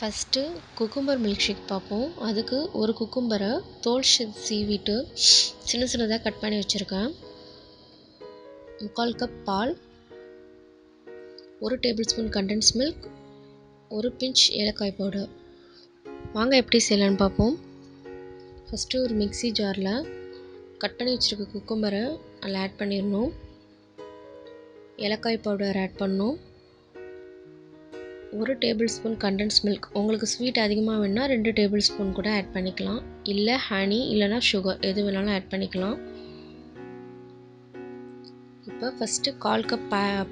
First cucumber milkshake பார்ப்போம். அதுக்கு ஒரு குக்கும்பரை தோல் சீவிட்டு சின்ன சின்னதாக கட் பண்ணி வச்சுருக்கேன். 3/4 கப் பால், 1 tablespoon condense milk, 1 pinch ஏலக்காய் பவுடர். வாங்க எப்படி செய்யலான்னு பார்ப்போம். ஃபஸ்ட்டு ஒரு மிக்ஸி ஜாரில் கட் பண்ணி வச்சுருக்க குக்கும்பரை அதில் ஆட் பண்ணிடணும். ஏலக்காய் பவுடர் ஆட் பண்ணணும். 1 டேபிள் ஸ்பூன் கண்டென்ஸ் மில்க். உங்களுக்கு ஸ்வீட் அதிகமாக வேணுன்னா 2 டேபிள் ஸ்பூன் கூட ஆட் பண்ணிக்கலாம். இல்லை ஹனி இல்லைனா சுகர் எது வேணாலும் ஆட் பண்ணிக்கலாம். இப்போ ஃபஸ்ட்டு 1/4 கப்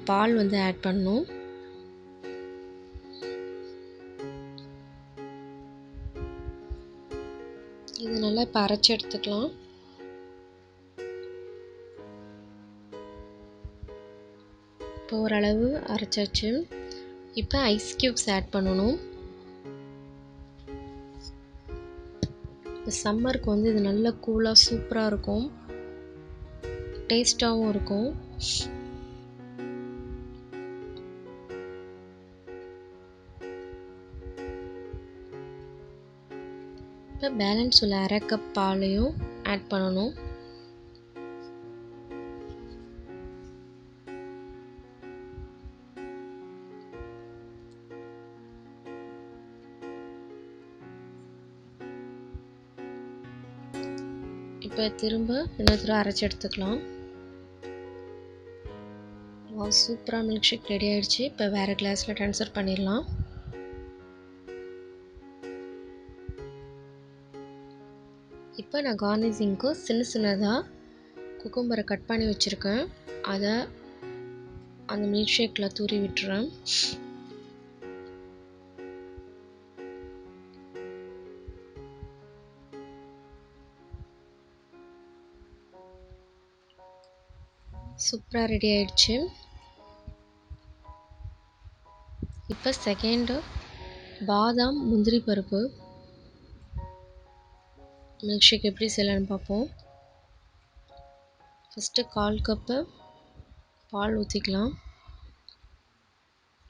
பால் வந்து ஆட் பண்ணணும். இது நல்லா இப்போ அரைச்சி எடுத்துக்கலாம். இப்போ ஓரளவு அரைச்சாச்சு. இப்போ ஐஸ் க்யூப்ஸ் ஆட் பண்ணணும். இப்போ சம்மருக்கு வந்து இது நல்ல கூலாக சூப்பராக இருக்கும், டேஸ்ட்டாகவும் இருக்கும். இப்போ பேலன்ஸ் உள்ள 1/2 கப் பாலையும் ஆட் பண்ணணும். இப்போ திரும்ப இன்னொரு அரைச்சி எடுத்துக்கலாம். சூப்பராக மில்க் ஷேக் ரெடி ஆகிடுச்சு. இப்போ வேறு கிளாஸில் ட்ரான்ஸ்ஃபர் பண்ணிடலாம். இப்போ நான் கார்னிஷிங்க்கு சின்ன சின்னதாக குக்கும்பரை கட் பண்ணி வச்சுருக்கேன். அதை அந்த மில்க் ஷேக்கில் தூவி விட்டுறேன். சூப்பராக ரெடி ஆகிடுச்சு. இப்போ செகண்டு பாதாம் முந்திரி பருப்பு மில்க் ஷேக் எப்படி செய்யலான்னு பார்ப்போம். ஃபஸ்ட்டு 1/4 கப்பு பால் ஊற்றிக்கலாம்.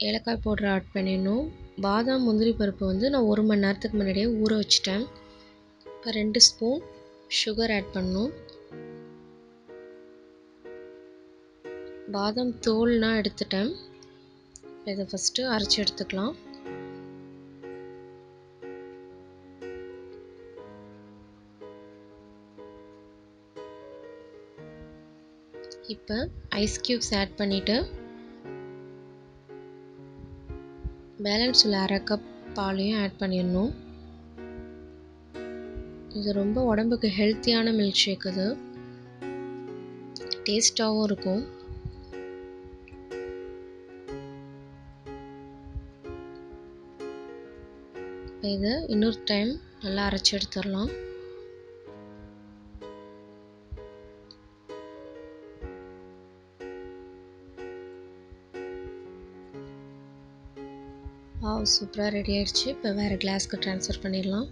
ஏலக்காய் பவுடர் ஆட் பண்ணிடணும். பாதாம் முந்திரி பருப்பு வந்து நான் 1 மணி நேரத்துக்கு முன்னாடியே ஊற வச்சிட்டேன். இப்போ 2 ஸ்பூன் சுகர் ஆட் பண்ணணும். பாதாம் தோல்னால் எடுத்துட்டேன். இதை ஃபஸ்ட்டு அரைச்சி எடுத்துக்கலாம். இப்போ ஐஸ் க்யூப்ஸ் ஆட் பண்ணிவிட்டு பேலன்ஸ் உள்ள 1/2 கப் பாலையும் ஆட் பண்ணிடணும். இது ரொம்ப உடம்புக்கு ஹெல்த்தியான மில்க் ஷேக். இது டேஸ்ட்டாகவும் இருக்கும். இதை இன்னொரு டைம் நல்லா அரைச்சி எடுத்துடலாம். சூப்பராக ரெடி ஆகிடுச்சு. இப்போ வேறு கிளாஸ்க்கு ட்ரான்ஸ்ஃபர் பண்ணிடலாம்.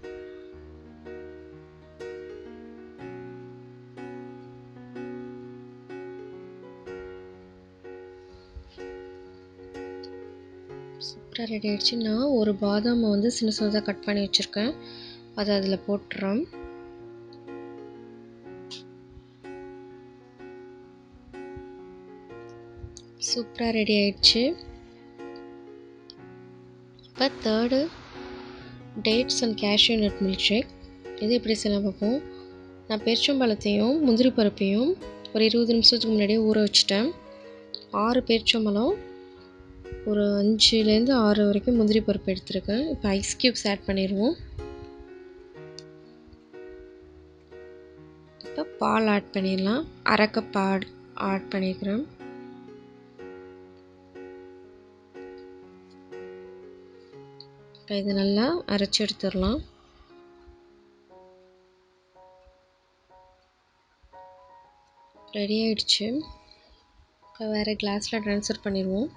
சூப்பராக ரெடி ஆகிடுச்சு. நான் ஒரு பாதாமை வந்து சின்ன சின்னதாக கட் பண்ணி வச்சுருக்கேன். அதை அதில் போட்டுறேன். சூப்பராக ரெடி ஆகிடுச்சு. இப்போ third dates and cashew nut milkshake. இது எப்படி செய்யலாம் பார்ப்போம். நான் பேரிச்சம்பழத்தையும் முந்திரி பருப்பையும் ஒரு 20 நிமிஷத்துக்கு முன்னாடியே ஊற வச்சுட்டேன். 6 பேரிச்சம்பழம், ஒரு 5லேருந்து 6 வரைக்கும் முந்திரி பருப்பு எடுத்துருக்கேன். இப்போ ஐஸ் க்யூப்ஸ் ஆட் பண்ணிடுவோம். இப்போ பால் ஆட் பண்ணிடலாம். 1/2 கப் ஆட் பண்ணிக்கிறேன். இப்போ இது நல்லா அரைச்சி எடுத்துடலாம். ரெடி ஆகிடுச்சு. இப்போ வேறு கிளாஸில் ட்ரான்ஸ்ஃபர் பண்ணிடுவோம்.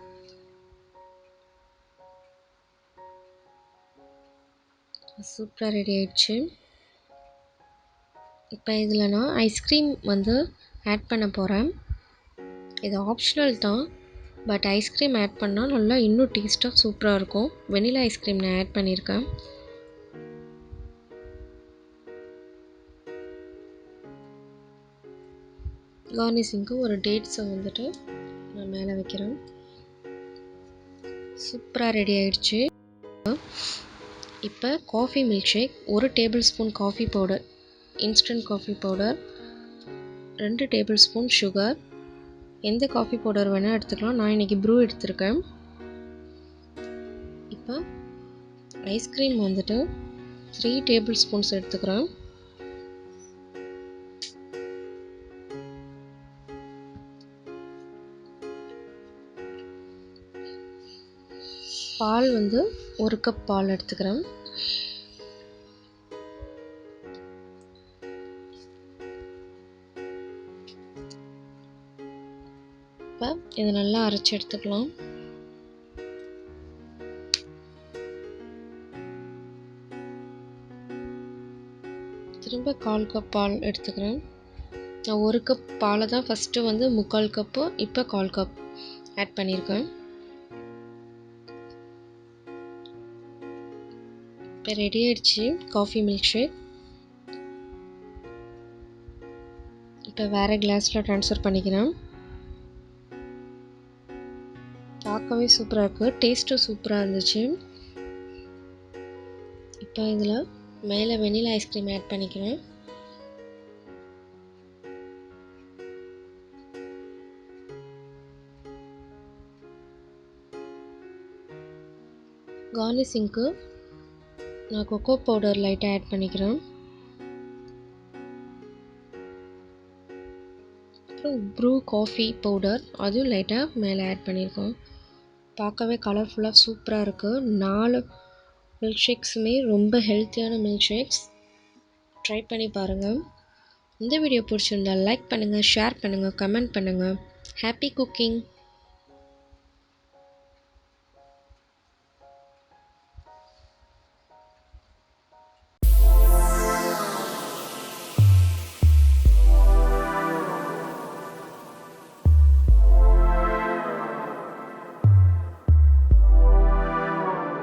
சூப்பராக ரெடி ஆகிடுச்சு. இப்போ இதில் நான் ஐஸ்கிரீம் வந்து ஆட் பண்ண போகிறேன். இது ஆப்ஷனல் தான். பட் ஐஸ்கிரீம் ஆட் பண்ணால் நல்லா இன்னும் டேஸ்ட்டாக சூப்பராக இருக்கும். வெனிலா ஐஸ்கிரீம் நான் ஆட் பண்ணியிருக்கேன். கார்னிஷிங்க்கு ஒரு டேட்ஸை வந்துட்டு நான் மேலே வைக்கிறேன். சூப்பராக ரெடி ஆயிடுச்சு. இப்போ coffee milkshake, 1 tablespoon coffee powder, instant coffee powder, 2 tablespoon sugar, எந்த காஃபி பவுடர் வேணால் எடுத்துக்கலாம். நான் இன்றைக்கி ப்ரூ எடுத்திருக்கேன். இப்போ ஐஸ்கிரீம் வந்துட்டு 3 டேபிள் ஸ்பூன்ஸ் எடுத்துக்கிறேன். பால் வந்து 1 கப் பால் எடுத்துக்கிறேன். இப்போ இதை நல்லா அரைச்சி எடுத்துக்கலாம். திரும்ப 1/4 கப் பால் எடுத்துக்கிறேன். நான் 1 கப் பாலை தான் ஃபஸ்ட்டு வந்து 3/4 கப்பு, இப்போ 1/4 கப் ஆட் பண்ணியிருக்கேன். இப்போ ரெடி ஆயிடுச்சு காஃபி மில்க் ஷேக். இப்போ வேறு கிளாஸில் ட்ரான்ஸ்ஃபர் பண்ணிக்கிறேன். பார்க்கவே சூப்பராக இருக்குது, டேஸ்ட்டும் சூப்பராக இருந்துச்சு. இப்போ இதில் மேலே வெனிலா ஐஸ்கிரீம் ஆட் பண்ணிக்கிறேன். கார்னிஷிங்க்கு நான் கொக்கோ பவுடர் லைட்டாக ஆட் பண்ணிக்கிறேன். அப்புறம் ப்ரூ காஃபி பவுடர் அதுவும் லைட்டாக மேலே ஆட் பண்ணியிருக்கோம். பார்க்கவே கலர்ஃபுல்லாக சூப்பராக இருக்குது. 4 மில்க் ஷேக்ஸுமே ரொம்ப ஹெல்த்தியான மில்க் ஷேக்ஸ். ட்ரை பண்ணி பாருங்கள். இந்த வீடியோ பிடிச்சிருந்தால் லைக் பண்ணுங்கள், ஷேர் பண்ணுங்கள், கமெண்ட் பண்ணுங்கள். Happy cooking.